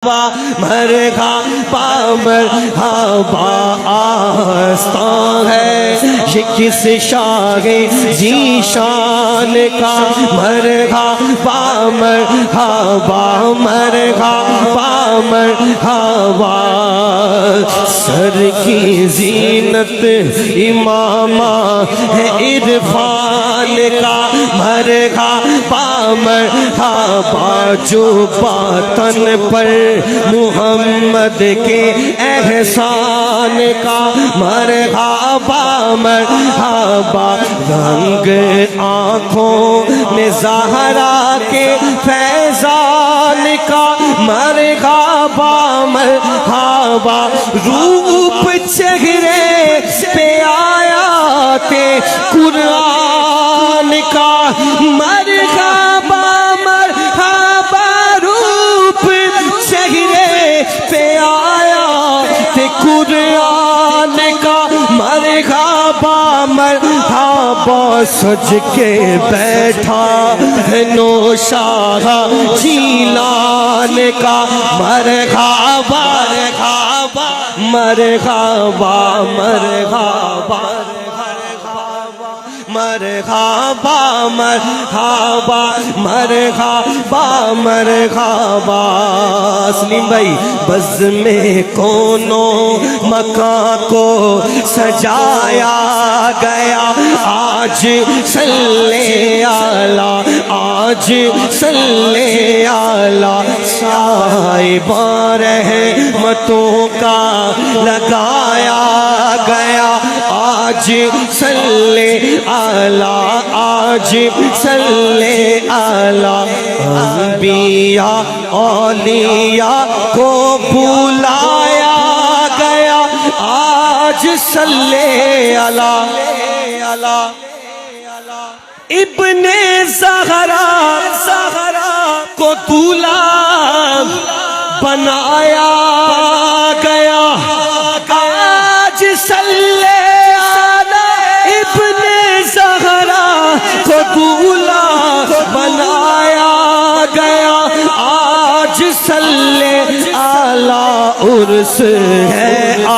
مرحبا مرحبا آستان ہے یہ کس شاہ ذیشان کا مرحبا مرحبا مرحبا مرحبا سر کی زینت امامہ ہے عرفان کا مرحبا مرحبا جو باطن پر محمد کے احسان کا مرحبا مرحبا رنگ آنکھوں میں زہرا کے فیضان کا مرحبا مرحبا روپ چہرے پہ آیات قرآن کا مرحبا مرحبا روپ چہرے پہ آیات قرآن کا مرحبا مرحبا سج کے بیٹھا ہے نوشاہ جیلان کا مرحبا مرحبا مرحبا مرحبا مرحبا مرحبا مرحبا سلیم بھائی بزم کونوں مکان کو سجایا گیا آج صلی اللہ آج صلی اللہ صاحبان رحمتوں کا لگایا گیا آج صلی اللہ آج صلی اللہ انبیاء اولیاء کو بلایا گیا آج صلی اللہ ابن زہرا کو دولہا بنایا گیا آج صلی ابن زہرا کو دولہا بنایا گیا آج صلی اللہ عرس ہے